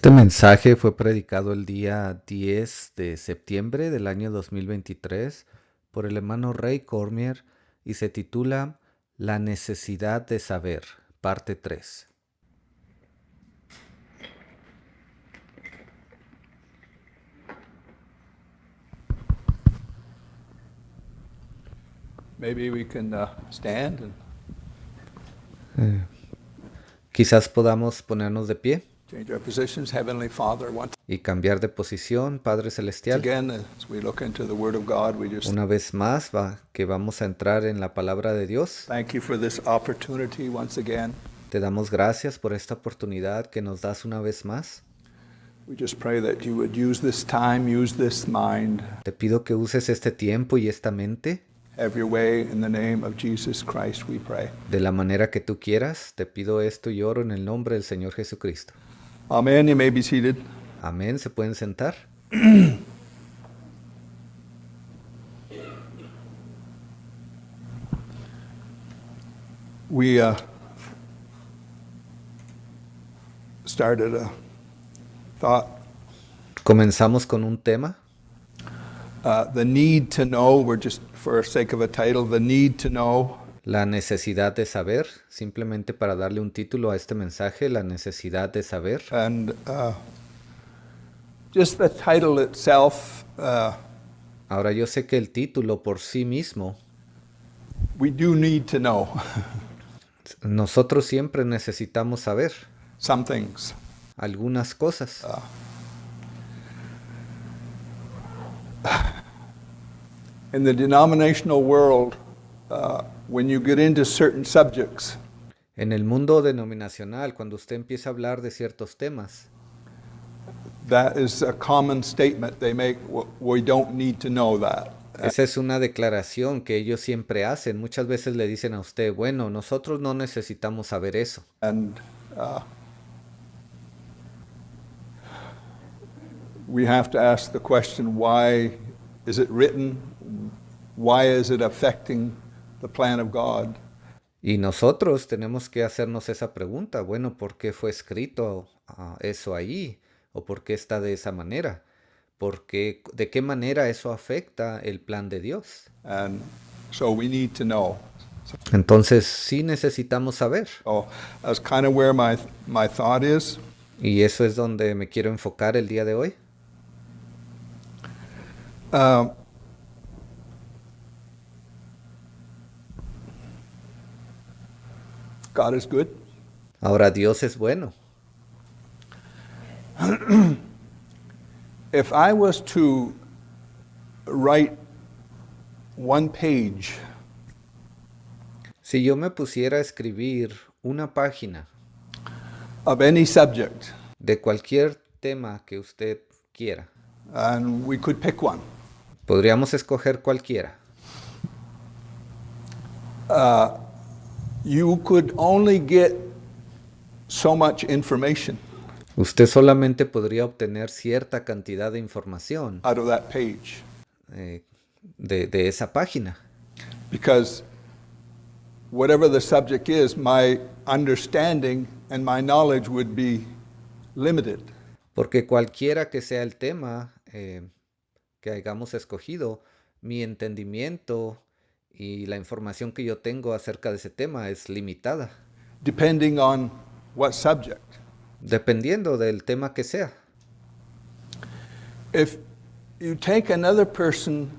Este mensaje fue predicado el día 10 de septiembre del año 2023 por el hermano Ray Cormier y se titula La necesidad de saber, parte 3. Maybe we can stand and Quizás podamos ponernos de pie change our positions. Heavenly Father, once y cambiar de posición, Padre Celestial. again, as we look into the Word of God, we just Una vez más que vamos a entrar en la palabra de Dios. thank you for this opportunity once again. Te damos gracias por esta oportunidad que nos das una vez más. We just pray that you would use this time, use this mind, Te pido que uses este tiempo y esta mente have your way in the name of Jesus Christ, we pray. de la manera que tú quieras. Te pido esto y oro en el nombre del Señor Jesucristo. Amen. You may be seated. Amén. ¿Se pueden sentar? We started a thought, Comenzamos con un tema, the need to know. We're just, for sake of a title, the need to know. la necesidad de saber, simplemente para darle un título a este mensaje, la necesidad de saber. And just the title itself, Ahora yo sé que el título por sí mismo, we do need to know nosotros siempre necesitamos saber some things. algunas cosas. In the denominational world, when you get into certain subjects, En el mundo denominacional, cuando usted empieza a hablar de ciertos temas, that is a common statement they make. We don't need to know that. esa es una declaración que ellos siempre hacen. Muchas veces le dicen a usted, bueno, nosotros no necesitamos saber eso. And we have to ask the question, why is it written? Why is it affecting the plan of God? Y nosotros tenemos que hacernos esa pregunta. Bueno, ¿por qué fue escrito eso ahí? ¿O por qué está de esa manera? ¿De qué manera eso afecta el plan de Dios? And so we need to know. Entonces sí necesitamos saber. So that's kind of where my thought is. Y eso es donde me quiero enfocar el día de hoy. God is good. Ahora Dios es bueno. If I was to write one page Si yo me pusiera a escribir una página of any subject, de cualquier tema que usted quiera, and we could pick one, podríamos escoger cualquiera. you could only get so much information Usted solamente podría obtener cierta cantidad de información out of that page, de esa página. because whatever the subject is, my understanding and my knowledge would be limited. Porque cualquiera que sea el tema que hayamos escogido, mi entendimiento y la información que yo tengo acerca de ese tema es limitada, Depending on what subject. dependiendo del tema que sea. If you take another person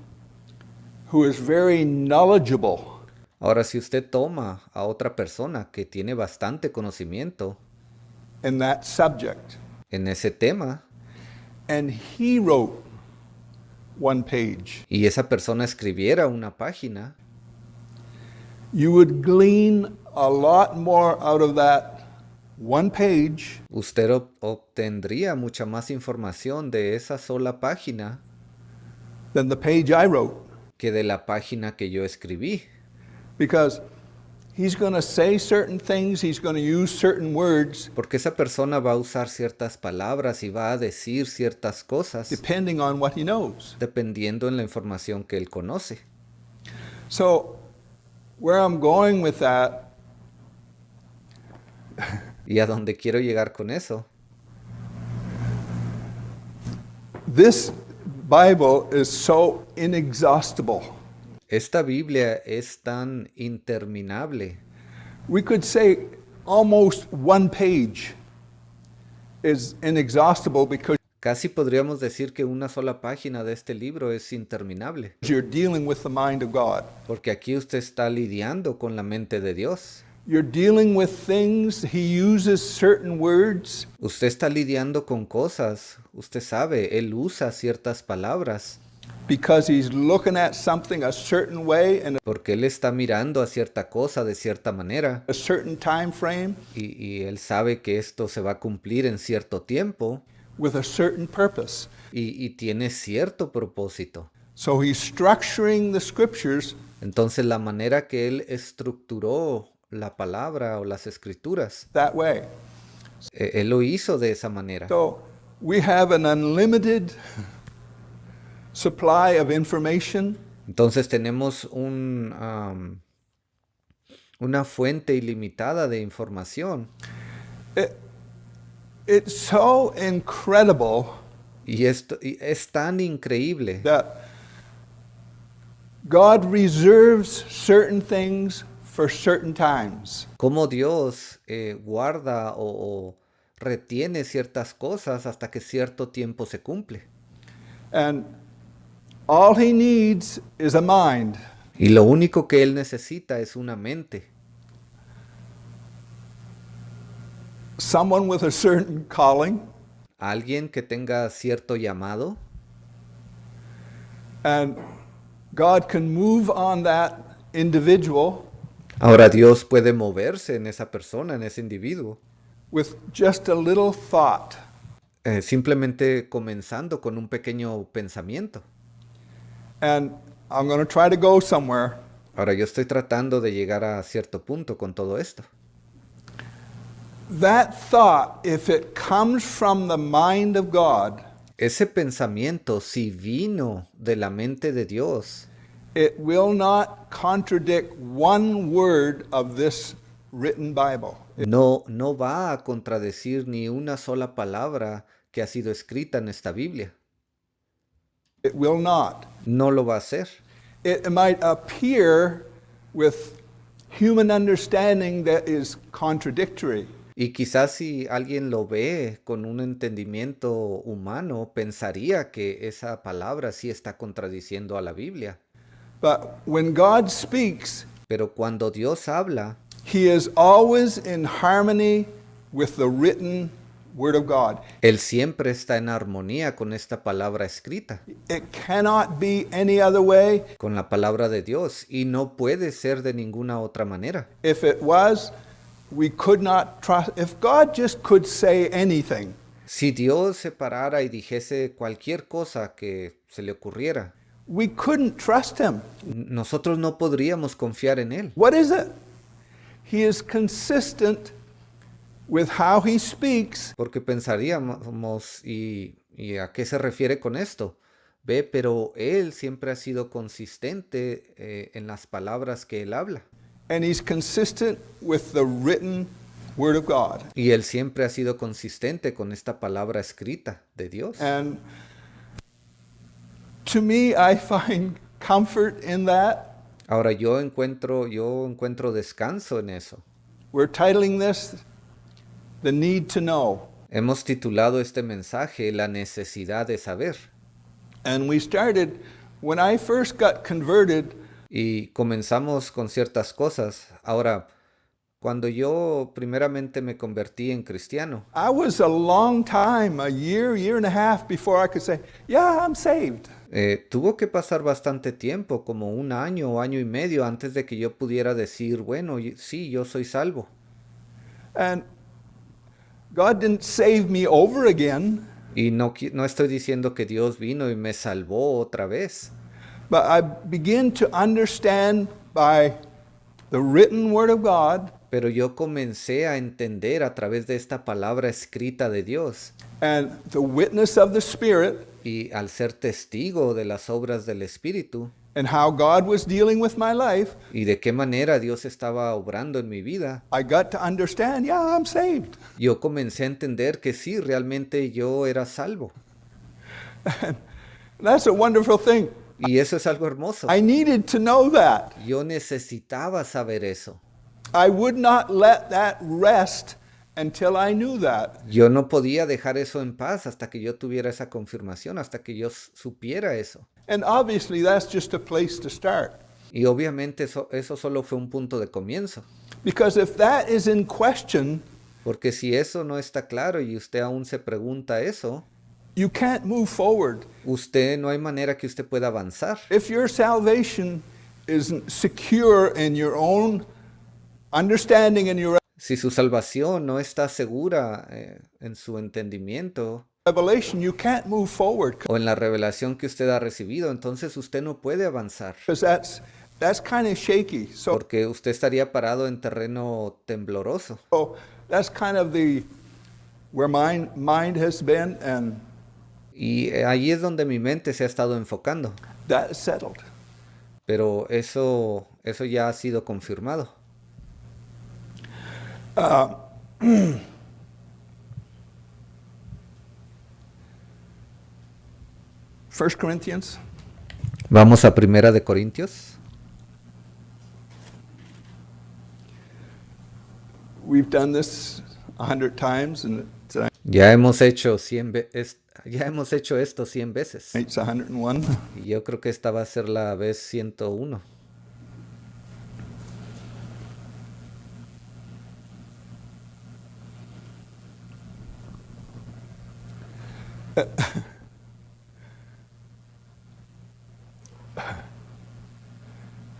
who is very knowledgeable Ahora, si usted toma a otra persona que tiene bastante conocimiento in that subject, en ese tema and he wrote one page, y esa persona escribiera una página, you would glean a lot more out of that one page usted obtendría mucha más información de esa sola página than the page I wrote, que de la página que yo escribí. because he's going to say certain things, he's going to use certain words Porque esa persona va a usar ciertas palabras y va a decir ciertas cosas depending on what he knows. dependiendo en la información que él conoce. So where I'm going with that Y a dónde quiero llegar con eso This Bible is so inexhaustible. Esta Biblia es tan interminable. We could say almost one page is inexhaustible because Casi podríamos decir que una sola página de este libro es interminable, you're dealing with the mind of God. porque aquí usted está lidiando con la mente de Dios. You're dealing with things, He uses certain words, Usted está lidiando con cosas, usted sabe, Él usa ciertas palabras, because He's looking at something a certain way and porque Él está mirando a cierta cosa de cierta manera, a certain time frame y Él sabe que esto se va a cumplir en cierto tiempo, with a certain purpose. y tiene cierto propósito. So He's structuring the scriptures Entonces la manera que Él estructuró la palabra o las escrituras, that way. Él lo hizo de esa manera. So we have an unlimited supply of information, Entonces tenemos una fuente ilimitada de información, it's so incredible y esto y es tan increíble that God reserves certain things for certain times. cómo Dios guarda o retiene ciertas cosas hasta que cierto tiempo se cumple. And all He needs is a mind. Y lo único que Él necesita es una mente, Someone with a certain calling, alguien que tenga cierto llamado, and God can move on that individual ahora Dios puede moverse en esa persona, en ese individuo, with just a little thought. simplemente comenzando con un pequeño pensamiento. And I'm going to try to go somewhere. Ahora yo estoy tratando de llegar a cierto punto con todo esto. That thought, if it comes from the mind of God, Ese pensamiento, si vino de la mente de Dios, it will not contradict one word of this written Bible. no va a contradecir ni una sola palabra que ha sido escrita en esta Biblia. It will not. No lo va a hacer. It might appear with human understanding that is contradictory. Y quizás si alguien lo ve con un entendimiento humano, pensaría que esa palabra sí está contradiciendo a la Biblia. But when God speaks, Pero cuando Dios habla, He is always in harmony with the written Word of God. Él siempre está en armonía con esta palabra escrita, It cannot be any other way. con la palabra de Dios, y no puede ser de ninguna otra manera. If it was, we could not trust. If God just could say anything, Si Dios se parara y dijese cualquier cosa que se le ocurriera, we couldn't trust Him. nosotros no podríamos confiar en Él, What is it? He is consistent with how He speaks porque pensaríamos, ¿y a qué se refiere con esto? Ve, pero Él siempre ha sido consistente en las palabras que Él habla. and He's consistent with the written Word of God. Y Él siempre ha sido consistente con esta palabra escrita de Dios. And to me, I find comfort in that. Ahora yo encuentro descanso en eso. We're titling this The Need to Know. Hemos titulado este mensaje La necesidad de saber. And we started, when I first got converted, Y comenzamos con ciertas cosas. Ahora, cuando yo primeramente me convertí en cristiano, I was a long time, a year and a half before I could say, yeah, I'm saved. tuvo que pasar bastante tiempo, como un año o año y medio, antes de que yo pudiera decir, bueno, sí, yo soy salvo. And God didn't save me over again, Y no estoy diciendo que Dios vino y me salvó otra vez, but I began to understand by the written Word of God pero yo comencé a entender a través de esta palabra escrita de Dios, and the witness of the Spirit y al ser testigo de las obras del Espíritu, and how God was dealing with my life, y de qué manera Dios estaba obrando en mi vida, I got to understand, yeah, I'm saved. yo comencé a entender que sí, realmente yo era salvo. That's a wonderful thing. Y eso es algo hermoso. I needed to know that. Yo necesitaba saber eso. I would not let that rest until I knew that. Yo no podía dejar eso en paz hasta que yo tuviera esa confirmación, hasta que yo supiera eso. And obviously, that's just a place to start. Y obviamente eso solo fue un punto de comienzo. Because if that is in question, Porque si eso no está claro y usted aún se pregunta eso, you can't move forward. usted no hay manera que usted pueda avanzar. If your salvation isn't secure in your own understanding and your Si su salvación no está segura en su entendimiento revelation, you can't move forward o en la revelación que usted ha recibido, entonces usted no puede avanzar. because that's kind of shaky. Porque usted estaría parado en terreno tembloroso. So that's kind of where mind has been, and Y ahí es donde mi mente se ha estado enfocando. that is settled. Pero eso ya ha sido confirmado. First Corinthians, Vamos a Primera de Corintios. we've done this 100 times, and Ya hemos hecho esto 100 veces. it's 101. Y yo creo que esta va a ser la vez 101.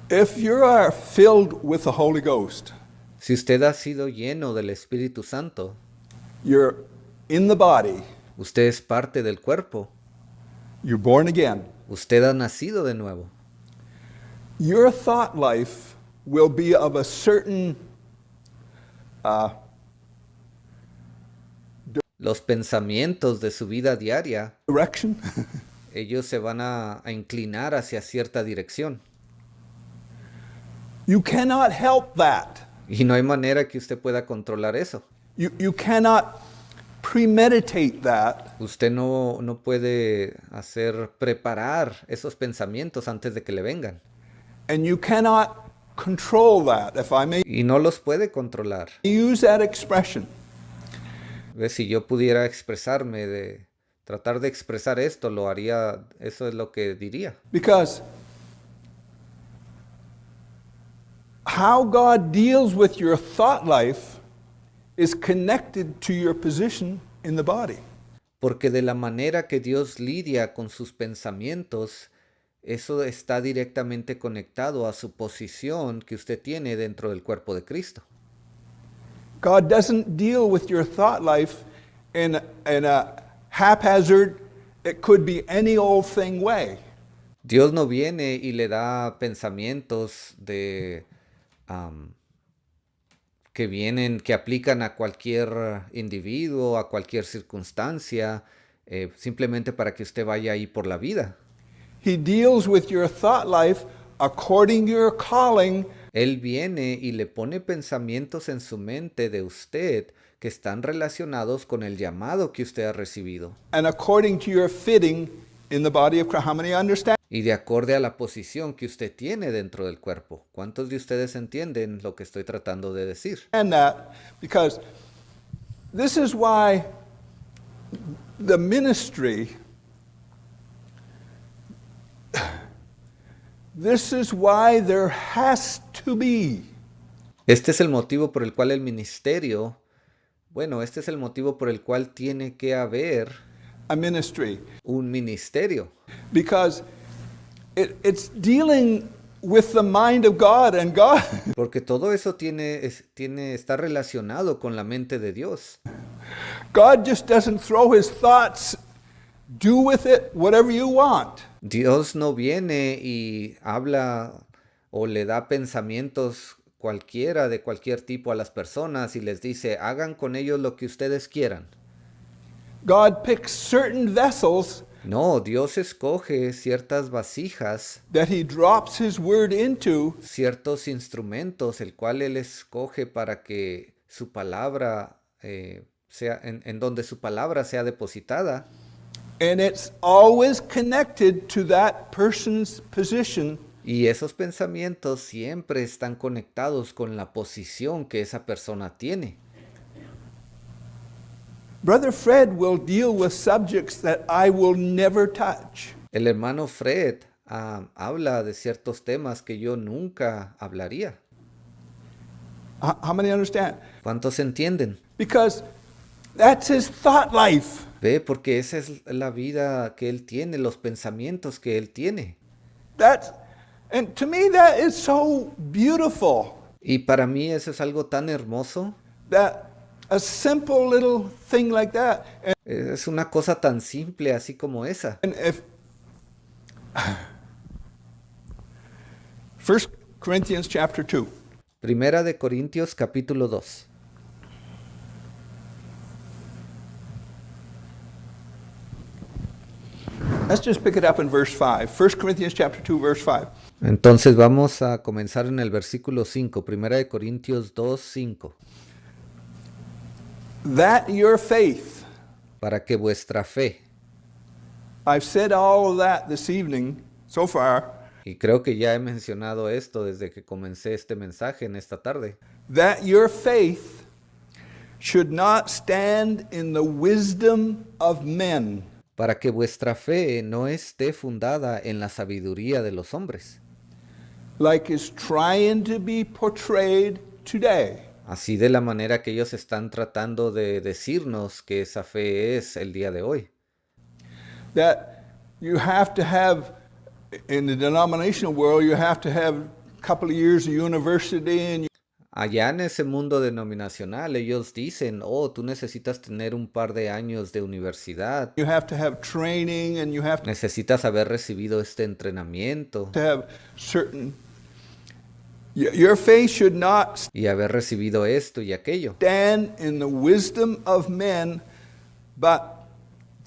If you are filled with the Holy Ghost, Si usted ha sido lleno del Espíritu Santo, you're in the body, usted es parte del cuerpo, you're born again. usted ha nacido de nuevo. Your thought life will be of a certain Los pensamientos de su vida diaria, direction. ellos se van a inclinar hacia cierta dirección. You cannot help that. Y no hay manera que usted pueda controlar eso. You cannot premeditate that. Usted no puede preparar esos pensamientos antes de que le vengan. And you cannot control that, if I may Y no los puede controlar. use that expression. ¿Ves? Si yo pudiera tratar de expresar esto, lo haría, eso es lo que diría. Because how God deals with your thought life is connected to your position in the body. Porque de la manera que Dios lidia con sus pensamientos, eso está directamente conectado a su posición que usted tiene dentro del cuerpo de Cristo. God doesn't deal with your thought life in a haphazard, it could be any old thing way. Dios no viene y le da pensamientos que aplican a cualquier individuo, a cualquier circunstancia, simplemente para que usted vaya ahí por la vida. He deals with your thought life according to your calling. Él viene y le pone pensamientos en su mente de usted que están relacionados con el llamado que usted ha recibido. And according to your fitting in the body of Christ. How many understand? Y de acorde a la posición que usted tiene dentro del cuerpo. ¿Cuántos de ustedes entienden lo que estoy tratando de decir? And that, because this is why the ministry, this is why there has to be Este es el motivo por el cual el ministerio, este es el motivo por el cual tiene que haber a ministry. un ministerio. Because it's dealing with the mind of God, and God, Porque todo eso está relacionado con la mente de Dios. God just doesn't throw his thoughts, do with it whatever you want. Dios no viene y habla o le da pensamientos cualquiera de cualquier tipo a las personas y les dice, hagan con ellos lo que ustedes quieran. God picks certain vessels No, Dios escoge ciertas vasijas, that he drops his word into, ciertos instrumentos, el cual Él escoge para que su palabra en donde su palabra sea depositada. And it's always connected to that person's position. Y esos pensamientos siempre están conectados con la posición que esa persona tiene. Brother Fred will deal with subjects that I will never touch. El hermano Fred habla de ciertos temas que yo nunca hablaría. How many understand? ¿Cuántos entienden? Because that's his thought life. Ve, porque esa es la vida que él tiene, los pensamientos que él tiene. And to me that is so beautiful. Y para mí eso es algo tan hermoso. That a simple little thing like that. Es una cosa tan simple así como esa. And if 1 Corinthians chapter 2. Primera de Corintios capítulo 2. Let's just pick it up in verse 5. 1 Corinthians chapter 2 verse 5. Entonces vamos a comenzar en el versículo 5, Primera de Corintios 2, 5. That your faith. Para que vuestra fe. I've said all of that this evening so far. Y creo que ya he mencionado esto desde que comencé este mensaje en esta tarde. That your faith should not stand in the wisdom of men. Para que vuestra fe no esté fundada en la sabiduría de los hombres. Like is trying to be portrayed today. Así de la manera que ellos están tratando de decirnos que esa fe es el día de hoy. That you have to have, in the denominational world, you have to have a couple of years of university and Allá en ese mundo denominacional ellos dicen, tú necesitas tener un par de años de universidad. you have to have training and you have Necesitas haber recibido este entrenamiento to have certain. Your faith should not y haber recibido esto y aquello. stand in the wisdom of men, but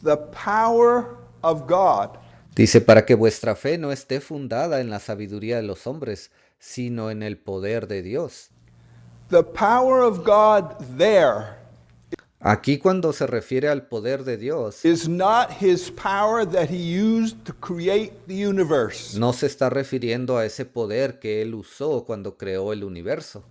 the power of God. Dice, para que vuestra fe no esté fundada en la sabiduría de los hombres, sino en el poder de Dios. The power of God there Aquí cuando se refiere al poder de Dios, is not his power that he used to create the universe. no se está refiriendo a ese poder que Él usó cuando creó el universo.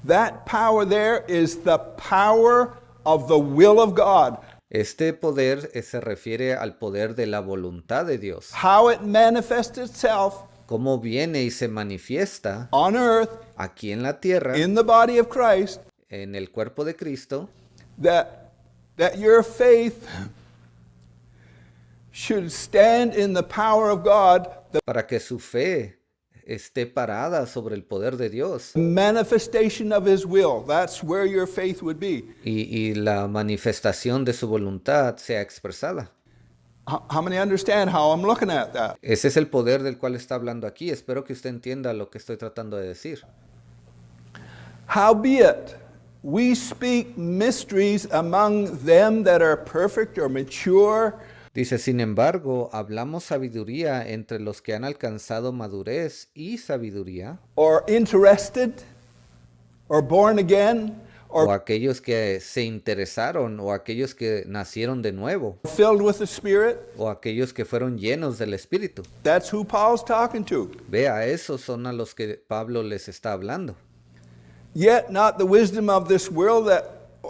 That power there is the power of the will of God. Este poder se refiere al poder de la voluntad de Dios. How it manifests itself Cómo viene y se manifiesta on earth aquí en la tierra, in the body of Christ, en el cuerpo de Cristo, that your faith should stand in the power of God, the para que su fe esté parada sobre el poder de Dios manifestation of his will. That's where your faith would be. y la manifestación de su voluntad sea expresada. How many understand how I'm looking at that? Ese es el poder del cual está hablando aquí. Espero que usted entienda lo que estoy tratando de decir. Howbeit, we speak mysteries among them that are perfect or mature, Dice, sin embargo, hablamos sabiduría entre los que han alcanzado madurez y sabiduría, or interested, or born again, o or aquellos que se interesaron, o aquellos que nacieron de nuevo, filled with the Spirit. o aquellos que fueron llenos del Espíritu. That's who Paul's talking to. Vea, esos son a los que Pablo les está hablando. Yet not the wisdom of this world,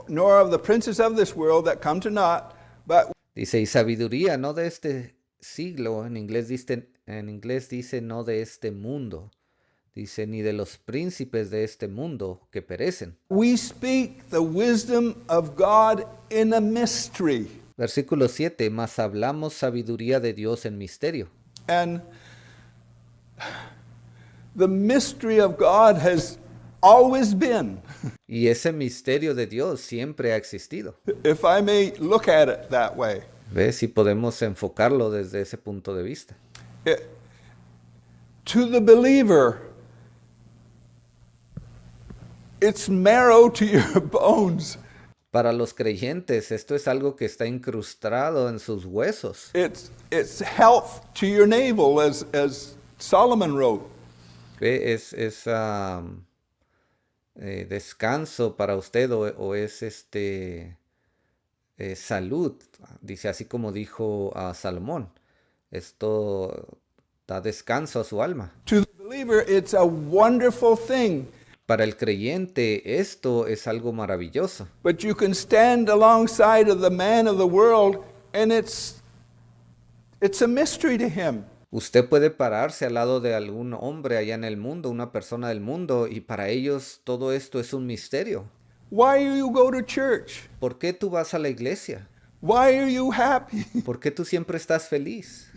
nor of the princes of this world that come to naught, but Dice, y sabiduría no de este siglo, en inglés dice no de este mundo. Dice, ni de los príncipes de este mundo que perecen. we speak the wisdom of God in a mystery. Versículo 7, mas hablamos sabiduría de Dios en misterio. And the mystery of God has always been, Y ese misterio de Dios siempre ha existido. if I may look at it that way. ¿Ves? Si podemos enfocarlo desde ese punto de vista. It- to the believer, it's marrow to your bones. Para los creyentes, esto es algo que está incrustado en sus huesos. It's health to your navel, as Solomon wrote. ¿Ve? Es descanso para usted o es salud. Dice así como dijo a Salomón. Esto da descanso a su alma. To the believer, it's a wonderful thing. Para el creyente esto es algo maravilloso. But you can stand alongside of the man of the world, and it's a mystery to him. Usted puede pararse al lado de algún hombre allá en el mundo, una persona del mundo, y para ellos todo esto es un misterio. Why do you go to church? ¿Por qué tú vas a la iglesia? Why are you happy? ¿Por qué tú siempre estás feliz?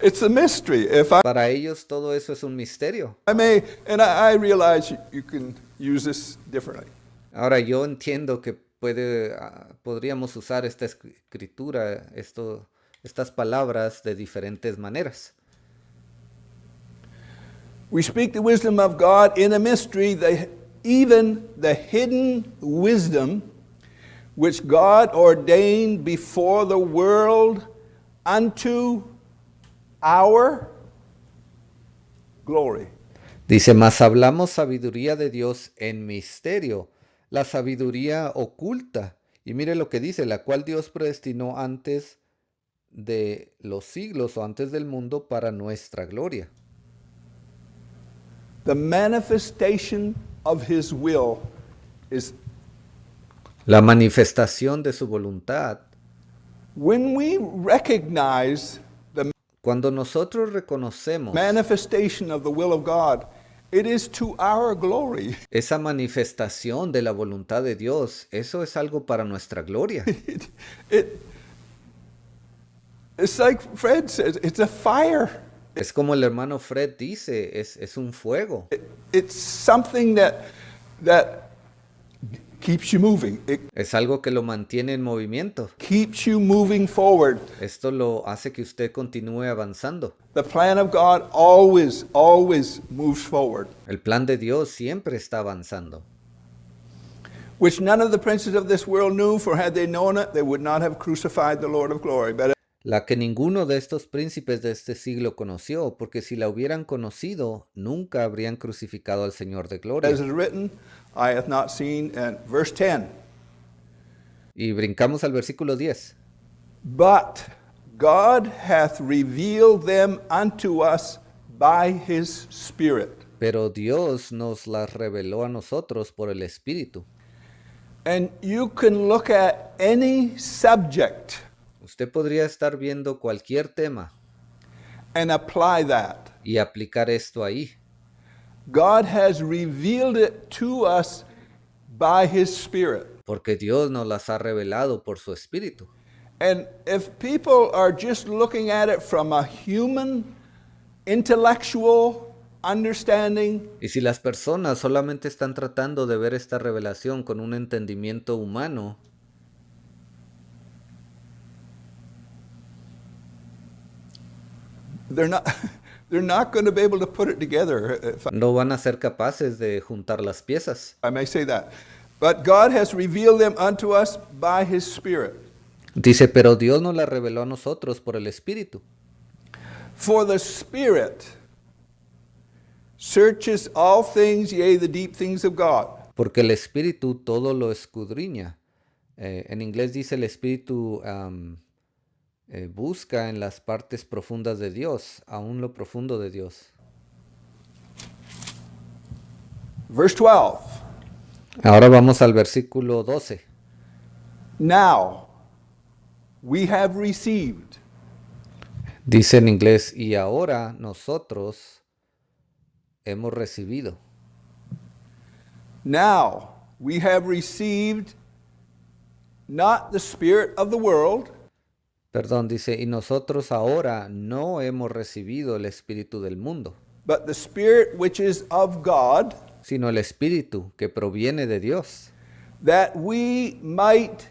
It's a mystery. If Para ellos todo eso es un misterio. I realize you can use this differently. Ahora yo entiendo que podríamos usar esta escritura, estas palabras de diferentes maneras. We speak the wisdom of God in a mystery, even the hidden wisdom which God ordained before the world unto our glory. Dice, mas hablamos sabiduría de Dios en misterio, la sabiduría oculta. Y mire lo que dice, la cual Dios predestinó antes de los siglos o antes del mundo para nuestra gloria. The manifestation of His will is La manifestación de su voluntad. when we recognize the Cuando nosotros reconocemos manifestation of the will of God, it is to our glory. esa manifestación de la voluntad de Dios, eso es algo para nuestra gloria. It's like Fred says, it's a fire. Es como el hermano Fred dice, es un fuego. It's something that keeps you moving. It Es algo que lo mantiene en movimiento. keeps you moving forward. Esto lo hace que usted continúe avanzando. The plan of God always moves forward, El plan de Dios siempre está avanzando. which none of the princes of this world knew, for had they known it, they would not have crucified the Lord of glory. But La que ninguno de estos príncipes de este siglo conoció, porque si la hubieran conocido, nunca habrían crucificado al Señor de gloria. as is written, eye hath not seen, and verse 10, Y brincamos al versículo 10. but God hath revealed them unto us by his Spirit. Pero Dios nos las reveló a nosotros por el Espíritu. And you can look at any subject Usted podría estar viendo cualquier tema and apply that. y aplicar esto ahí. God has revealed it to us by his Spirit. Porque Dios nos las ha revelado por su Espíritu. And if people are just looking at it from a human, intellectual understanding, Y si las personas solamente están tratando de ver esta revelación con un entendimiento humano, they're not going to be able to put it together, if no van a ser capaces de juntar las piezas. I may say that. But God has revealed them unto us by his Spirit. Dice, pero Dios nos la reveló a nosotros por el Espíritu. For the Spirit searches all things, yea, the deep things of God. Porque el Espíritu todo lo escudriña. En inglés dice el Espíritu busca en las partes profundas de Dios, aún lo profundo de Dios. Verse 12. Ahora vamos al versículo 12. Now we have received Dice en inglés, y ahora nosotros hemos recibido. Now we have received not the spirit of the world, Perdón, dice, y nosotros ahora no hemos recibido el espíritu del mundo, but the Spirit which is of God, sino el espíritu que proviene de Dios, that we might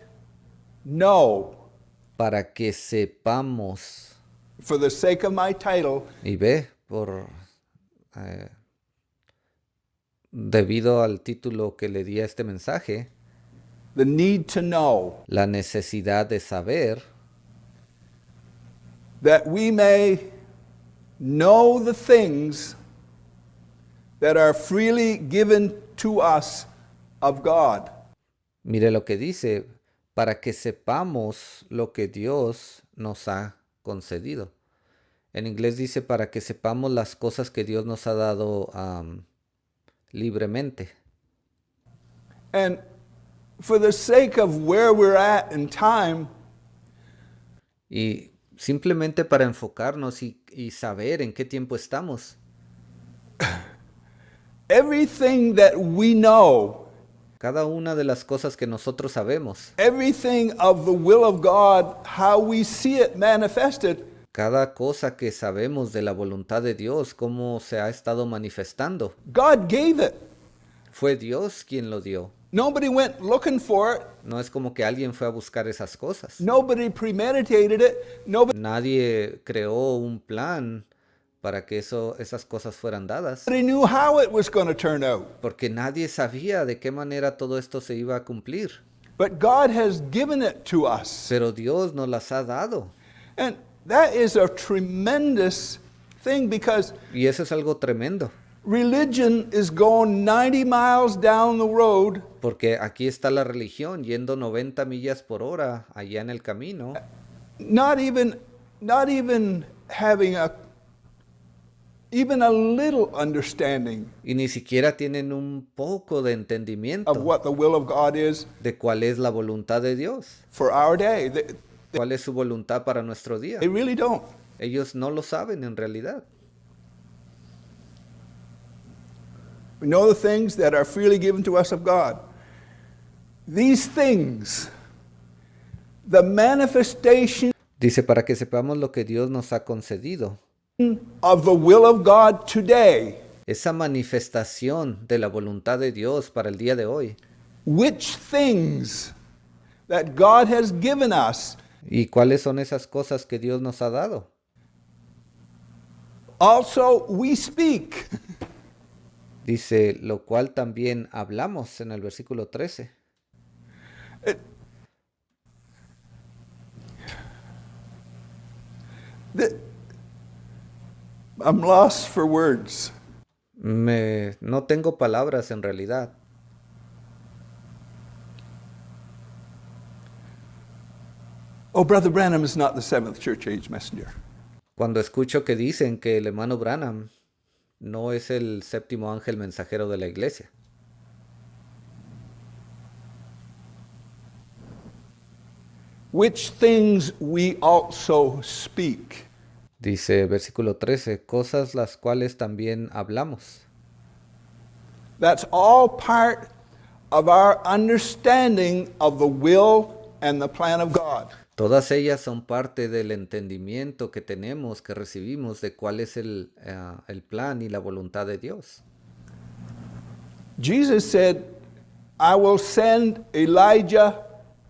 know, para que sepamos. for the sake of my title, Y ve, debido al título que le di a este mensaje, the need to know, la necesidad de saber, that we may know the things that are freely given to us of God. mire lo que dice, para que sepamos lo que Dios nos ha concedido. En inglés dice para que sepamos las cosas que Dios nos ha dado libremente. And for the sake of where we're at in time, Y simplemente para enfocarnos y saber en qué tiempo estamos. everything that we know, Cada una de las cosas que nosotros sabemos, everything of the will of God, how we see it manifested, cada cosa que sabemos de la voluntad de Dios, cómo se ha estado manifestando, God gave it. fue Dios quien lo dio. Nobody went looking for it. No es como que alguien fue a buscar esas cosas. Nobody premeditated it. Nobody Nadie creó un plan para que esas cosas fueran dadas, knew how it was going to turn out. porque nadie sabía de qué manera todo esto se iba a cumplir. But God has given it to us. Pero Dios nos las ha dado. And that is a tremendous thing because Y eso es algo tremendo, religion is going 90 miles down the road, porque aquí está la religión yendo 90 millas por hora allá en el camino, not even having even a little understanding y ni siquiera tienen un poco de of entendimiento what the will of God is de cuál es la voluntad de Dios, for our day. cuál es su voluntad para nuestro día. They really don't. Ellos no lo saben en realidad. We know the things that are freely given to us of God. These things, the manifestation Dice, para que sepamos lo que Dios nos ha concedido. of the will of God today, Esa manifestación de la voluntad de Dios para el día de hoy. which things that God has given us, ¿Y cuáles son esas cosas que Dios nos ha dado? also we speak. Dice, lo cual también hablamos en el versículo 13. I'm lost for words. No tengo palabras en realidad. Oh, Brother Branham is not the seventh church age messenger. Cuando escucho que dicen que el hermano Branham no es el séptimo ángel mensajero de la iglesia. Which things we also speak. Dice versículo 13, cosas las cuales también hablamos. That's all part of our understanding of the will and the plan of God. Todas ellas son parte del entendimiento que tenemos, que recibimos de cuál es el plan y la voluntad de Dios. Jesus said, I will send Elijah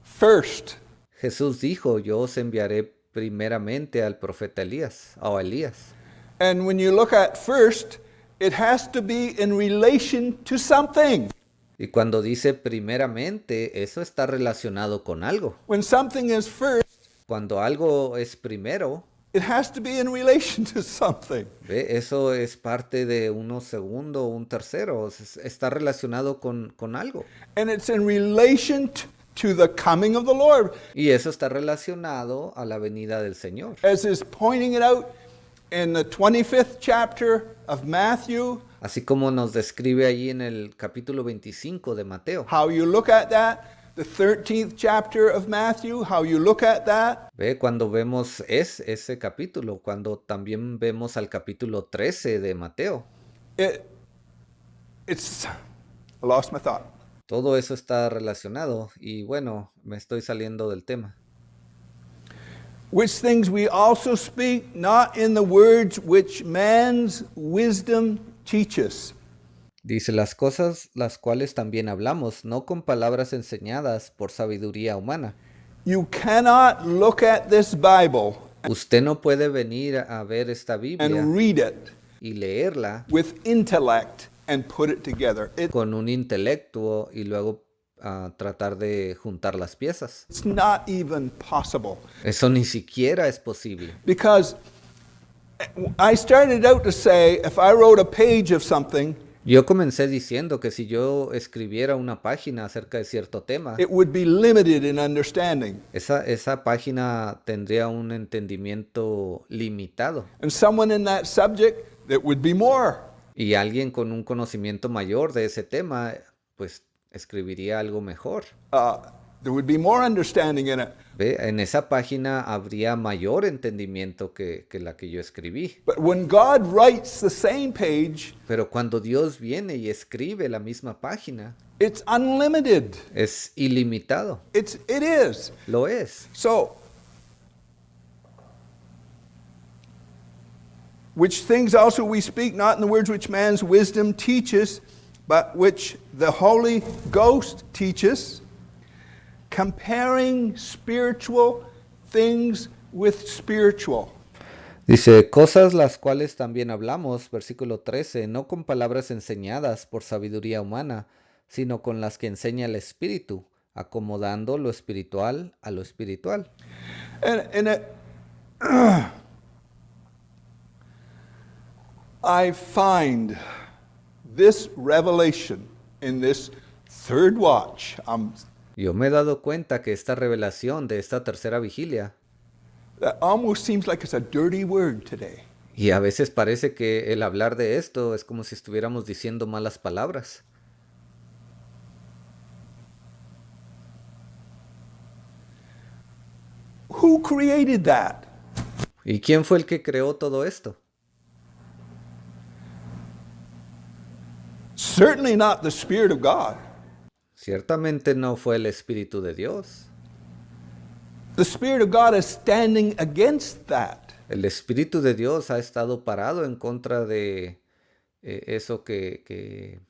first. Jesús dijo, yo os enviaré primeramente al profeta Elías, o a Elías. And when you look at first, it has to be in relation to something. Y cuando dice primeramente, eso está relacionado con algo. When something is first, Cuando algo es primero, it has to be in relation to something. ¿ve? Eso es parte de uno segundo, un tercero, está relacionado con algo. And it's in relation to the coming of the Lord. Y eso está relacionado a la venida del Señor. As is pointing it out in the 25th chapter of Matthew, Así como nos describe allí en el capítulo 25 de Mateo. how you look at that, the 13th chapter of Matthew, how you look at that. Ve, cuando vemos ese capítulo, cuando también vemos al capítulo 13 de Mateo, It's, I lost my thought. todo eso está relacionado y bueno, me estoy saliendo del tema. Which things we also speak, not in the words which man's wisdom teaches. Dice, las cosas las cuales también hablamos, no con palabras enseñadas por sabiduría humana. You cannot look at this Bible Usted no puede venir a ver esta Biblia and read it y leerla with intellect and put it together. con un intelecto y luego tratar de juntar las piezas. It's not even possible. Eso ni siquiera es posible. Because I started out to say, if I wrote a page of something Yo comencé diciendo que si yo escribiera una página acerca de cierto tema, it would be limited in understanding. esa página tendría un entendimiento limitado And someone in that subject, that would be more. y alguien con un conocimiento mayor de ese tema, pues escribiría algo mejor. There would be more understanding in it. ¿Ve? En esa página habría mayor entendimiento que la que yo escribí. But when God writes the same page, Pero cuando Dios viene y escribe la misma página, it's unlimited. es ilimitado. It is. Lo es. So, which things also we speak, not in the words which man's wisdom teaches, but which the Holy Ghost teaches, comparing spiritual things with spiritual. Dice, cosas las cuales también hablamos, versículo 13, no con palabras enseñadas por sabiduría humana, sino con las que enseña el Espíritu, acomodando lo espiritual a lo espiritual. And I find this revelation in this third watch. Yo me he dado cuenta que esta revelación de esta tercera vigilia, That almost seems like it's a dirty word today. y a veces parece que el hablar de esto es como si estuviéramos diciendo malas palabras. Who created that? ¿Y quién fue el que creó todo esto? Certainly not the Spirit of God. Ciertamente no fue el Espíritu de Dios. The Spirit of God is standing against that. El Espíritu de Dios ha estado parado en contra de eso que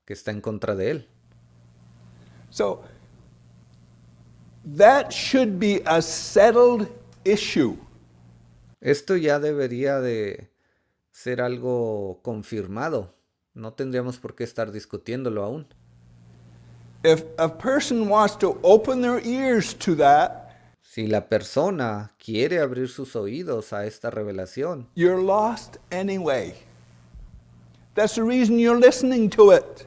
está en contra de él. So, that should be a settled issue. Esto ya debería de ser algo confirmado. No tendríamos por qué estar discutiéndolo aún. If a person wants to open their ears to that, Si la persona quiere abrir sus oídos a esta revelación, you're lost anyway. That's the reason you're listening to it.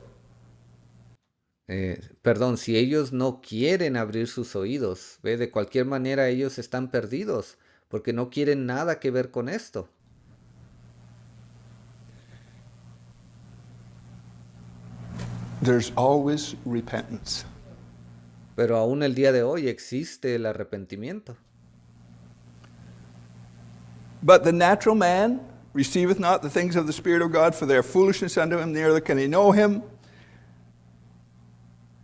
si ellos no quieren abrir sus oídos, ¿ve? De cualquier manera ellos están perdidos porque no quieren nada que ver con esto. There's always repentance. Pero aún el día de hoy existe el arrepentimiento. But the natural man receiveth not the things of the Spirit of God, for they are foolishness unto him, neither can he know him,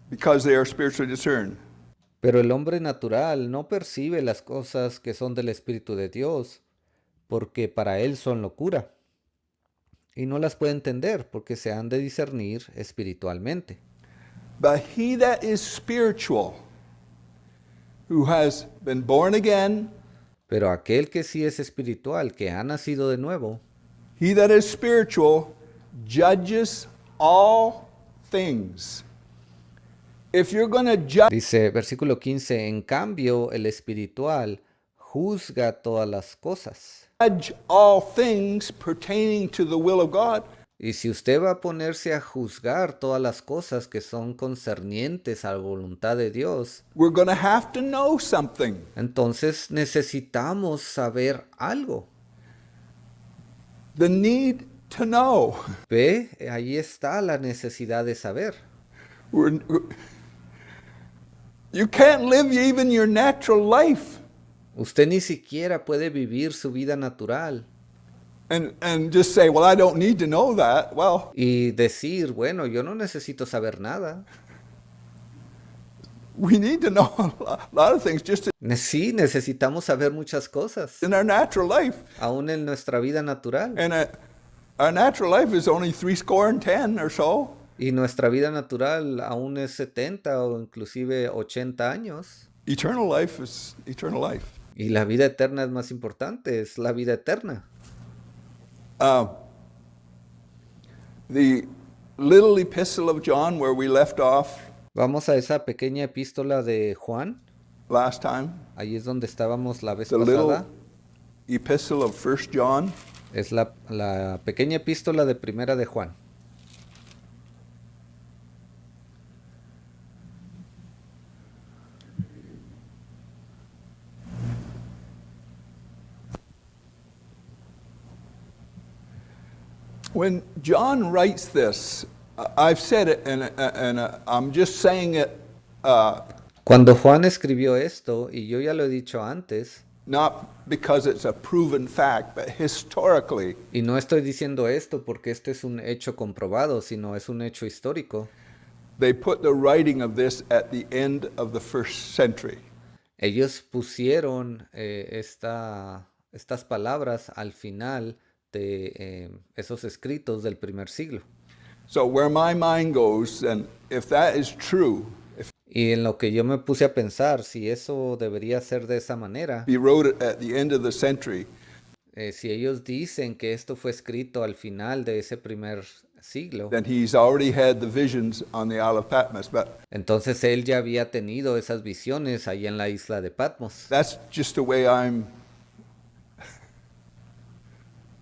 because they are spiritually discerned. Pero el hombre natural no percibe las cosas que son del Espíritu de Dios, porque para él son locura. Y no las puede entender porque se han de discernir espiritualmente. But he that is spiritual, who has been born again, Pero aquel que sí es espiritual, que ha nacido de nuevo, he that is spiritual judges all things. If you're going to dice versículo 15, en cambio el espiritual juzga todas las cosas. judge all things pertaining to the will of God, Y si usted va a ponerse a juzgar todas las cosas que son concernientes a la voluntad de Dios, we're going to have to know something. entonces necesitamos saber algo. The need to know. Ve, ahí está la necesidad de saber. You can't live even your natural life Usted ni siquiera puede vivir su vida natural and just say, well, I don't need to know that. Well, y decir, bueno, yo no necesito saber nada. we need to know a lot of things just Sí, necesitamos saber muchas cosas, in our natural life. aún en nuestra vida natural. And our natural life is only 70 or so. Y nuestra vida natural aún es 70 o inclusive 80 años. Eternal life is eternal life. Y la vida eterna es más importante, es la vida eterna. The little epistle of John where we left off Vamos a esa pequeña epístola de Juan. last time, Ahí es donde estábamos la vez the little pasada. epistle of 1 John. Es la pequeña epístola de primera de Juan. When John writes this, I've said it, and I'm just saying it Cuando Juan escribió esto, y yo ya lo he dicho antes, not because it's a proven fact, but historically, y no estoy diciendo esto porque este es un hecho comprobado, sino es un hecho histórico. they put the writing of this at the end of the first century. Ellos pusieron estas palabras al final de esos escritos del primer siglo. So where my mind goes, and if that is true, if Y en lo que yo me puse a pensar, si eso debería ser de esa manera, he wrote it at the end of the century, si ellos dicen que esto fue escrito al final de ese primer siglo, then he's already had the visions on the Isle of Patmos. But entonces él ya había tenido esas visiones ahí en la isla de Patmos. that's just the way I'm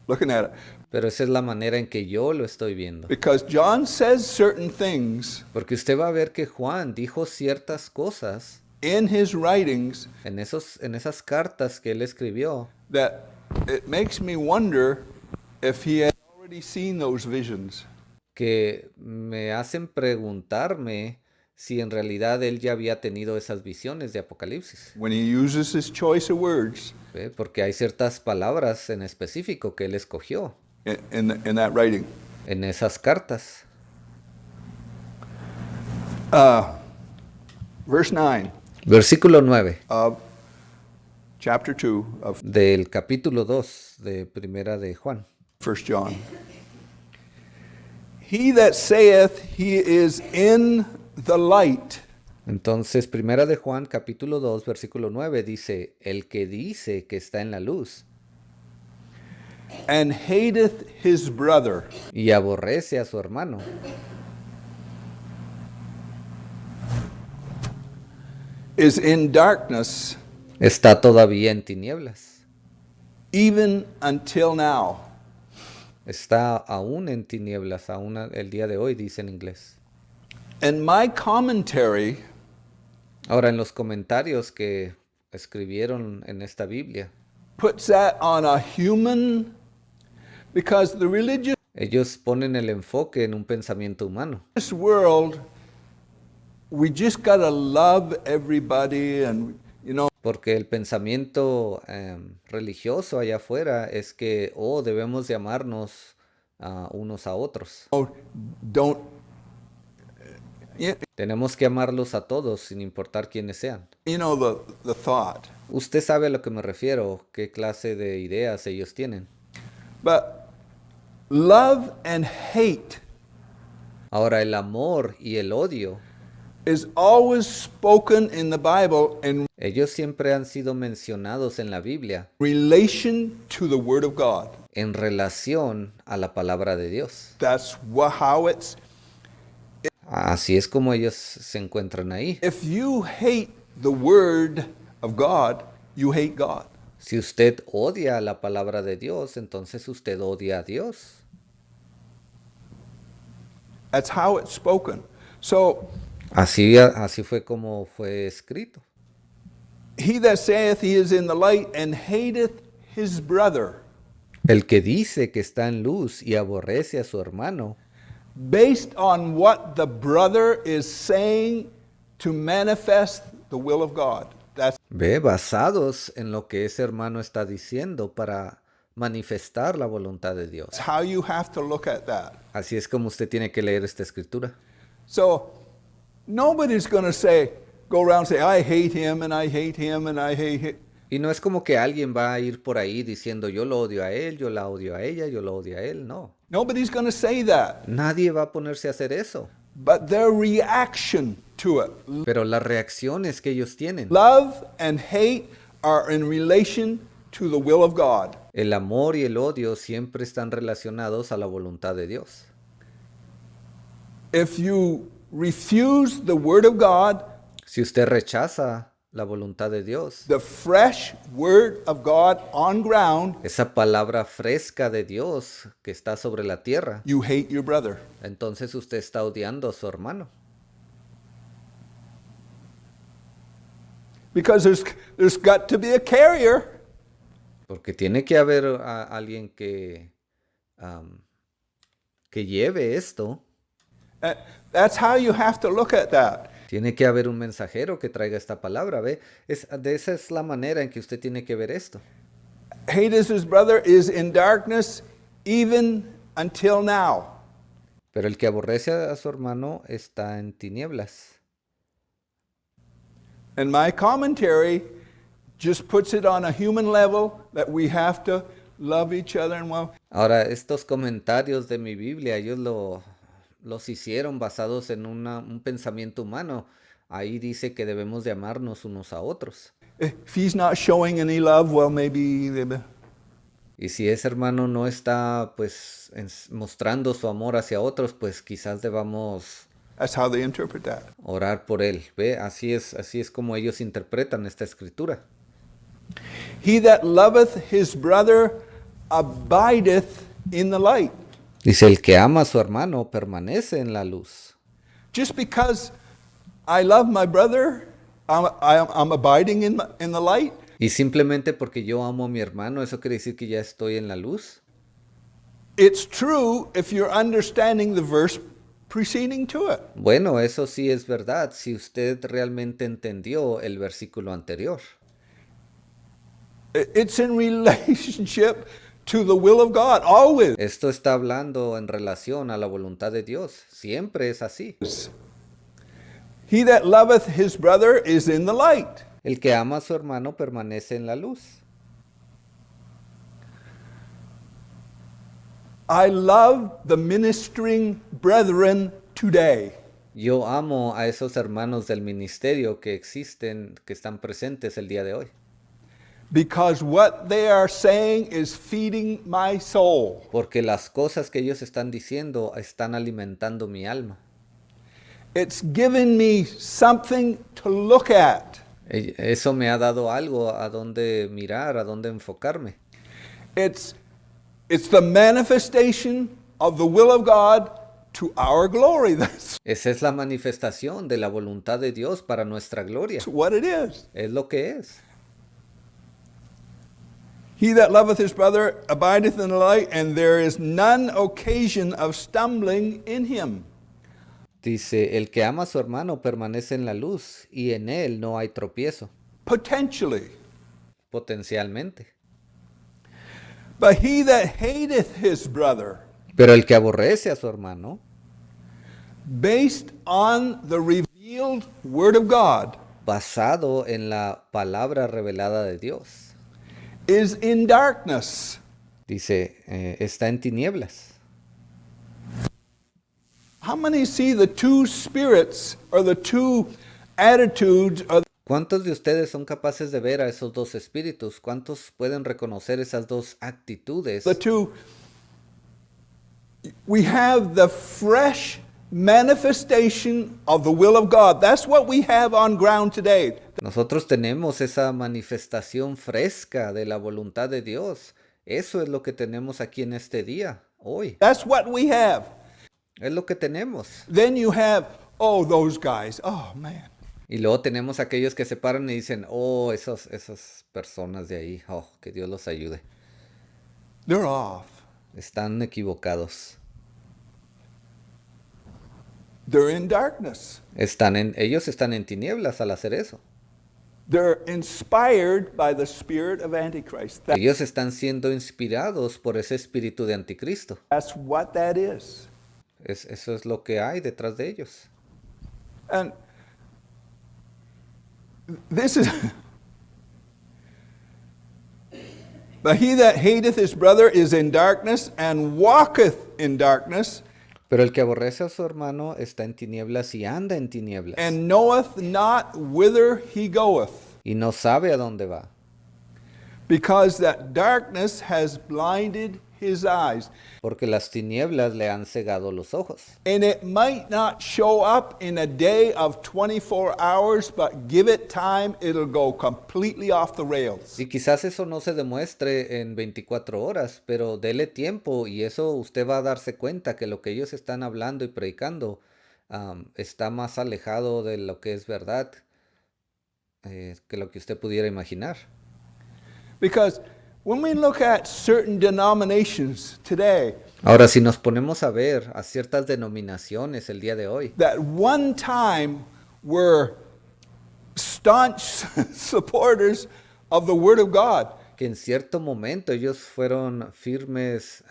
looking at it. Pero esa es la manera en que yo lo estoy viendo. Because John says certain things Porque usted va a ver que Juan dijo ciertas cosas in his writings en esas cartas que él escribió, that it makes me wonder if he had already seen those visions. que me hacen preguntarme si en realidad él ya había tenido esas visiones de Apocalipsis. When he uses his choice of words ¿Ve? Porque hay ciertas palabras en específico que él escogió in that writing. en esas cartas. Verse 9 Versículo 9 of chapter 2 of del capítulo 2 de Primera de Juan. 1 John. He that saith he is in the light Entonces, Primera de Juan, capítulo 2, versículo 9 dice, el que dice que está en la luz and hateth his brother y aborrece a su hermano, is in darkness está todavía en tinieblas, even until now. está aún en tinieblas, aún el día de hoy, dice en inglés. And my commentary Ahora, en los comentarios que escribieron en esta Biblia, puts that on a human, because the religious ellos ponen el enfoque en un pensamiento humano. world, we just gotta love everybody, and Porque el pensamiento religioso allá afuera es que, debemos de amarnos unos a otros. don't. Tenemos que amarlos a todos sin importar quiénes sean. You know the thought, Usted sabe a lo que me refiero, qué clase de ideas ellos tienen. but love and hate Ahora, el amor y el odio, is always spoken in the Bible in ellos siempre han sido mencionados en la Biblia relation to the Word of God. en relación a la palabra de Dios. That's how it's. Así es como ellos se encuentran ahí. If you hate the Word of God, you hate God. Si usted odia la palabra de Dios, entonces usted odia a Dios. That's how it's spoken. So, Así fue como fue escrito. he that saith he is in the light and hateth his brother, El que dice que está en luz y aborrece a su hermano, based on what the brother is saying to manifest the will of God. That's ve, basados en lo que ese hermano está diciendo para manifestar la voluntad de Dios. how you have to look at that. Así es como usted tiene que leer esta escritura. So, nobody's going to go around and say, I hate him and I hate him and I hate him. Y no es como que alguien va a ir por ahí diciendo yo lo odio a él, yo la odio a ella, yo lo odio a él. No. Nobody's going to say that. Nadie va a ponerse a hacer eso. But their reaction to it, Pero las reacciones que ellos tienen, love and hate, are in relation to the will of God. el amor y el odio siempre están relacionados a la voluntad de Dios. If you refuse the word of God, Si usted rechaza la voluntad de Dios, the fresh word of God on ground, esa palabra fresca de Dios que está sobre la tierra, you hate your brother. entonces usted está odiando a su hermano. Because there's got to be a carrier. Porque tiene que haber alguien que lleve esto. Uh, That's how you have to look at that. Tiene que haber un mensajero que traiga esta palabra, ¿ve? Esa es la manera en que usted tiene que ver esto. Hateth his brother is in darkness even until now. Pero el que aborrece a su hermano está en tinieblas. And my commentary just puts it on a human level that we have to love each other and well. Ahora, estos comentarios de mi Biblia, ellos los hicieron basados en un pensamiento humano. Ahí dice que debemos de amarnos unos a otros. If he's not showing any love, well, maybe Y si ese hermano no está pues mostrando su amor hacia otros, pues quizás debamos that's how they interpret that. orar por él. ¿Ve? Así es como ellos interpretan esta escritura. He that loveth his brother abideth in the light. Dice, el que ama a su hermano permanece en la luz. Just because I love my brother, I'm abiding in the light. Y simplemente porque yo amo a mi hermano, ¿eso quiere decir que ya estoy en la luz? It's true if you're understanding the verse preceding to it. Bueno, eso sí es verdad, si usted realmente entendió el versículo anterior. It's in relationship to the will of God, always. Esto está hablando en relación a la voluntad de Dios. Siempre es así. He that loveth his brother is in the light. El que ama a su hermano permanece en la luz. I love the ministering brethren today. Yo amo a esos hermanos del ministerio que existen, que están presentes el día de hoy. Because what they are saying is feeding my soul. Porque las cosas que ellos están diciendo están alimentando mi alma. It's given me something to look at. Eso me ha dado algo a dónde mirar, a dónde enfocarme. It's the manifestation of the will of God to our glory. That's Esa es la manifestación de la voluntad de Dios para nuestra gloria. what it is. Es lo que es. He that loveth his brother abideth in the light, and there is none occasion of stumbling in him. Dice, el que ama a su hermano permanece en la luz y en él no hay tropiezo, Potentially. potencialmente. But he that hateth his brother, Pero el que aborrece a su hermano, based on the revealed word of God, basado en la palabra revelada de Dios, is in darkness. dice, está en tinieblas. How many see the two spirits or the two attitudes or ¿Cuántos de ustedes son capaces de ver a esos dos espíritus? ¿Cuántos pueden reconocer esas dos actitudes? the two? We have the fresh manifestation of the will of God. That's what we have on ground today. Nosotros tenemos esa manifestación fresca de la voluntad de Dios. Eso es lo que tenemos aquí en este día, hoy. That's what we have. Es lo que tenemos. Then you have, oh, those guys. Oh, man. Y luego tenemos aquellos que se paran y dicen, oh, esas personas de ahí, oh, que Dios los ayude. They're off. Están equivocados. They're in darkness. Ellos están en tinieblas al hacer eso. They're inspired by the spirit of Antichrist. Ellos están siendo inspirados por ese espíritu de anticristo. That's what that is. Eso es lo que hay detrás de ellos. And this is, but he that hateth his brother is in darkness and walketh in darkness, Pero el que aborrece a su hermano está en tinieblas y anda en tinieblas. and knoweth not whither he goeth, Y no sabe a dónde va. because that darkness has blinded his eyes. Porque las tinieblas le han cegado los ojos. And it might not show up in a day of 24 hours, but give it time, it'll go completely off the rails. Y quizás eso no se demuestre en 24 horas, pero dele tiempo y eso usted va a darse cuenta que lo que ellos están hablando y predicando está más alejado de lo que es verdad que lo que usted pudiera imaginar. Because when we look at certain denominations today, Ahora, si nos ponemos a ver a ciertas denominaciones el día de hoy, that one time were staunch supporters of the Word of God. que en cierto momento ellos fueron firmes,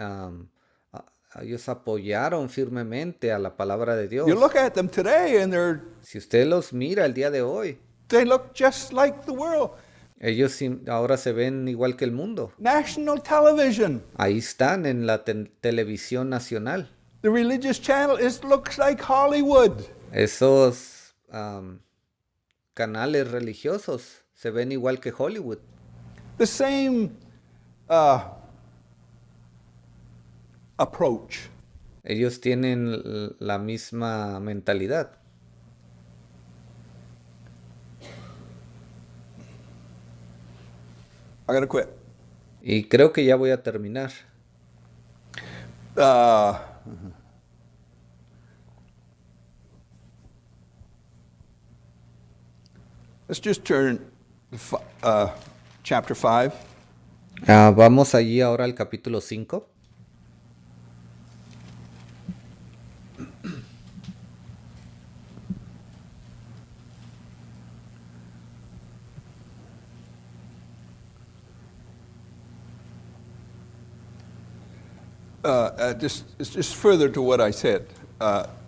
ellos apoyaron firmemente a la palabra de You look Dios. at them today and Si usted los mira el día de hoy, they look just like the world. ellos ahora se ven igual que el mundo. National television, Ahí están en la televisión nacional. the religious channel, it looks like Hollywood. Esos canales religiosos se ven igual que Hollywood. The same approach. Ellos tienen la misma mentalidad. I gotta quit. Y creo que ya voy a terminar. Uh, let's just turn to chapter 5. Vamos allí ahora al capítulo 5. It's just further to what I said.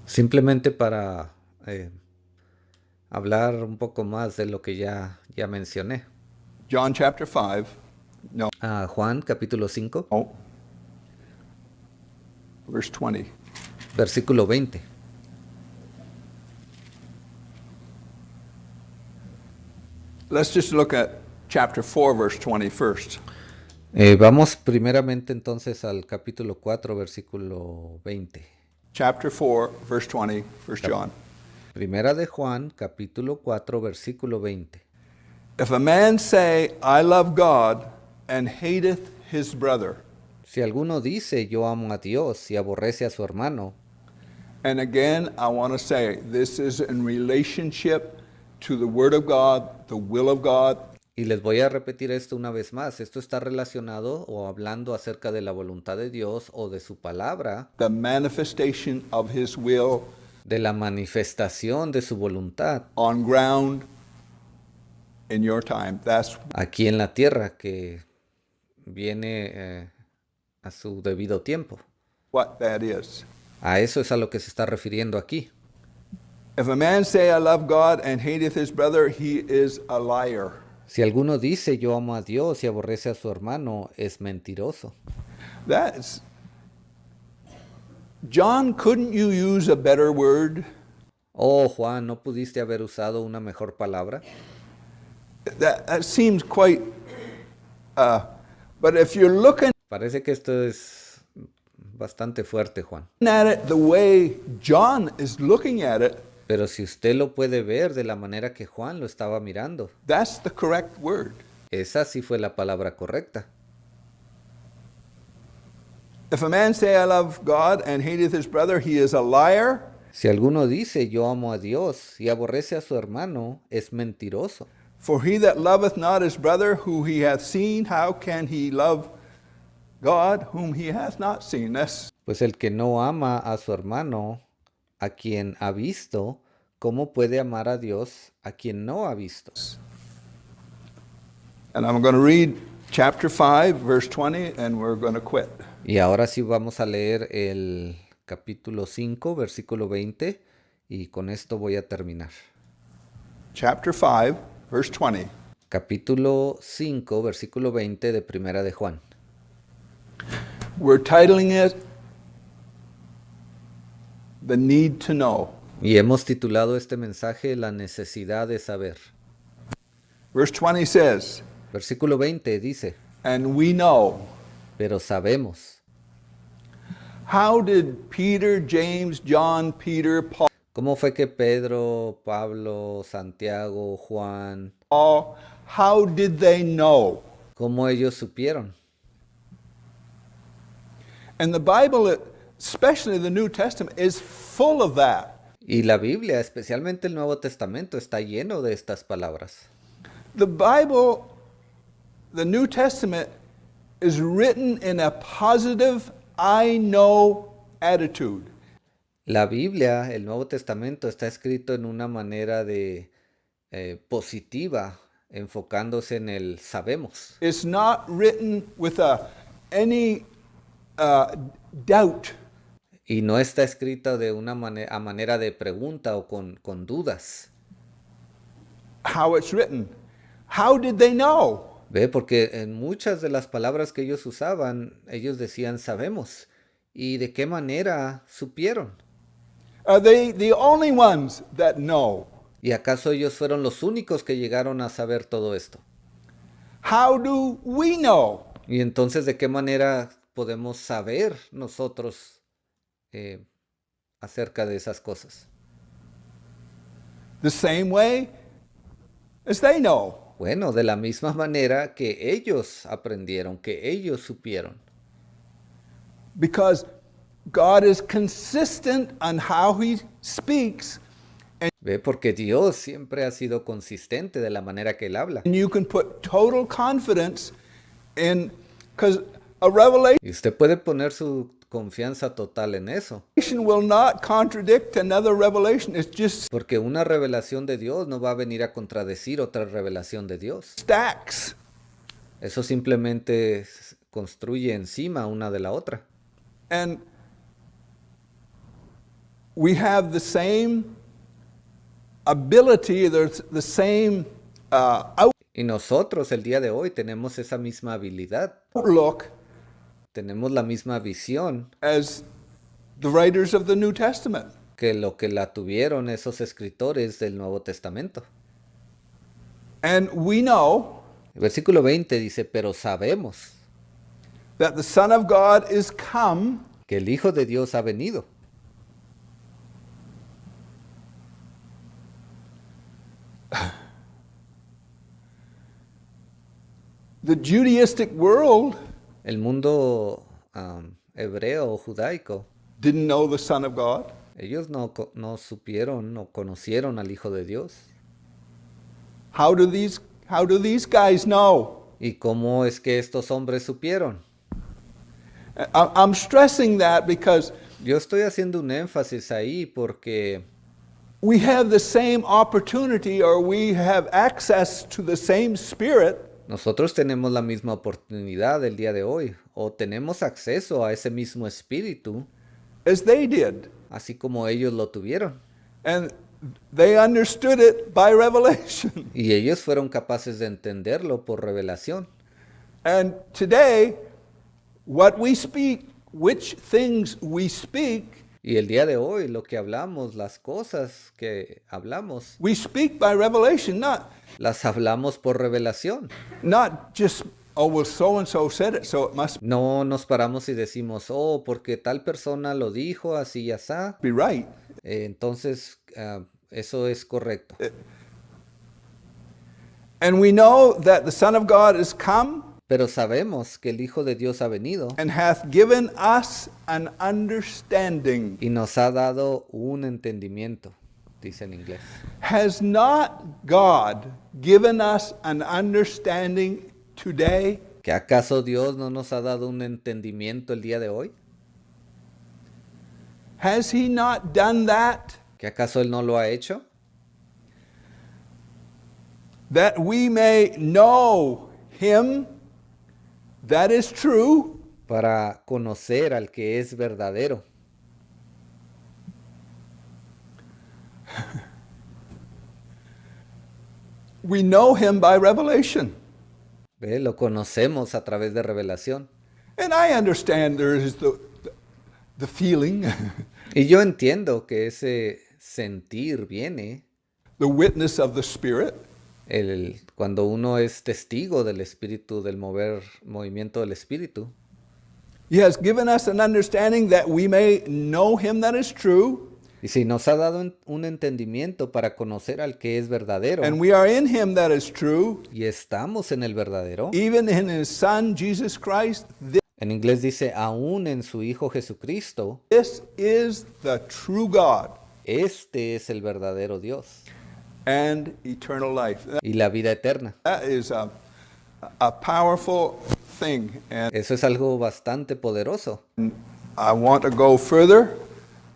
Simplemente para hablar un poco más de lo que ya mencioné. John chapter 5. No, Juan capítulo 5, verse 20. versículo 20. Let's just look at chapter 4, verse 20 first. Vamos primeramente entonces al capítulo 4, versículo 20. Chapter 4, verse 20, 1 John. Primera de Juan, capítulo 4, versículo 20. If a man say, I love God, and hateth his brother, Si alguno dice yo amo a Dios y aborrece a su hermano, and again, I want to say, this is in relationship to the Word of God, the will of God, y les voy a repetir esto una vez más, esto está relacionado o hablando acerca de la voluntad de Dios o de su palabra, the manifestation of his will de la manifestación de su voluntad on ground in your time. That's aquí en la tierra que viene a su debido tiempo. what that is. A eso es a lo que se está refiriendo aquí. If a man say, I love God, and hateth his brother, he is a liar. Si alguno dice yo amo a Dios y aborrece a su hermano, es mentiroso. That's John, couldn't you use a better word? Oh, Juan, ¿no pudiste haber usado una mejor palabra? That seems quite. But if you're looking Parece que esto es bastante fuerte, Juan. at it the way John is looking at it, Pero si usted lo puede ver de la manera que Juan lo estaba mirando, that's the correct word. esa sí fue la palabra correcta. If a man say, I love God, and hateth his brother, he is a liar. Si alguno dice yo amo a Dios y aborrece a su hermano, es mentiroso. For he that loveth not his brother who he hath seen, how can he love God whom he hath not seen? That's Pues el que no ama a su hermano, a quien ha visto, ¿cómo puede amar a Dios a quien no ha visto? And I'm going to read chapter 5, verse 20, and we're going to quit. Y ahora sí vamos a leer el capítulo 5, versículo 20, y con esto voy a terminar. Chapter 5, verse 20. Capítulo 5, versículo 20 de Primera de Juan. We're titling it The Need to Know. Y hemos titulado este mensaje La necesidad de saber. Verse 20 says, Versículo 20 dice, and we know. pero sabemos. How did Peter, James, John, Peter, Paul, ¿Cómo fue que Pedro, Pablo, Santiago, Juan, how did they know? cómo ellos supieron? And the Bible, especially the New Testament, is full of that. Y la Biblia, especialmente el Nuevo Testamento, está lleno de estas palabras. The Bible, the New Testament, is written in a positive I know attitude. La Biblia, el Nuevo Testamento, está escrito en una manera de positiva, enfocándose en el sabemos. It's not written with any doubt. Y no está escrita de una a manera de pregunta o con dudas. How it's written. How did they know? Ve, porque en muchas de las palabras que ellos usaban, ellos decían sabemos. ¿Y de qué manera supieron? Are they the only ones that know? ¿Y acaso ellos fueron los únicos que llegaron a saber todo esto? How do we know? Y entonces, ¿de qué manera podemos saber nosotros acerca de esas cosas? The same way as they know. Bueno, de la misma manera que ellos aprendieron, que ellos supieron. Because God is consistent on how he speaks, Ve, porque Dios siempre ha sido consistente de la manera que Él habla. and you can put total confidence in, because a revelation Y usted puede poner su confianza total en eso. will not contradict another revelation. It's just Porque una revelación de Dios no va a venir a contradecir otra revelación de Dios. stacks. Eso simplemente construye encima una de la otra. And we have the same ability, there's the same Y nosotros el día de hoy tenemos esa misma habilidad, outlook tenemos la misma visión as the writers of the New Testament. que lo que la tuvieron esos escritores del Nuevo Testamento. And we know El versículo 20 dice, pero sabemos that the Son of God is come que el Hijo de Dios ha venido. The Judaistic world El mundo hebreo o judaico, didn't know the Son of God. ellos no supieron, no conocieron al Hijo de Dios. How do these guys know? ¿Y cómo es que estos hombres supieron? I'm stressing that because Yo estoy haciendo un énfasis ahí porque we have the same opportunity, or we have access to the same Spirit nosotros tenemos la misma oportunidad el día de hoy, o tenemos acceso a ese mismo espíritu, as they did. así como ellos lo tuvieron. And they understood it by revelation. Y ellos fueron capaces de entenderlo por revelación. And today, what we speak, which things we speak, Y el día de hoy, lo que hablamos, las cosas que hablamos, we speak by revelation, las hablamos por revelación. not just, oh, well, so and so said it, so it must No nos paramos y decimos, oh, porque tal persona lo dijo así y asá, be right. entonces eso es correcto. And we know that the Son of God is come Pero sabemos que el Hijo de Dios ha venido and hath given us an understanding. y nos ha dado un entendimiento, dice en inglés. Has not God given us an understanding today? ¿Que acaso Dios no nos ha dado un entendimiento el día de hoy? Has he not done that? ¿Que acaso Él no lo ha hecho? That we may know him that is true, Para conocer al que es verdadero. we know him by revelation. ¿Ve? Lo conocemos a través de revelación. And I understand there is the feeling, Y yo entiendo que ese sentir viene the witness of the Spirit. Cuando uno es testigo del Espíritu, del movimiento del Espíritu. He has given us an understanding that we may know him that is true, Y si nos ha dado un entendimiento para conocer al que es verdadero, and we are in him that is true, y estamos en el verdadero, even in his Son, Jesus Christ. en inglés dice, aún en su Hijo Jesucristo, This is the true God este es el verdadero Dios and eternal life. y la vida eterna. That is a powerful thing, and Eso es algo bastante poderoso. I want to go further,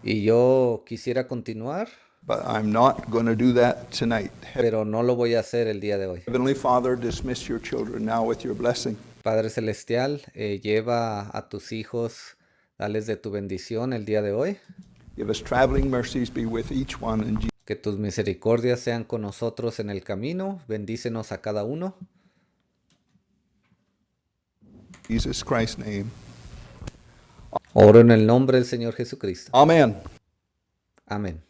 Y yo quisiera continuar, but I'm not going to do that tonight. pero no lo voy a hacer el día de hoy. Heavenly Father, dismiss your children now with your blessing. Padre Celestial, lleva a tus hijos, dales de tu bendición el día de hoy. Give us traveling mercies, be with each one in Que tus misericordias sean con nosotros en el camino. Bendícenos a cada uno. Jesus Christ's name. Oro en el nombre del Señor Jesucristo. Amen. Amén.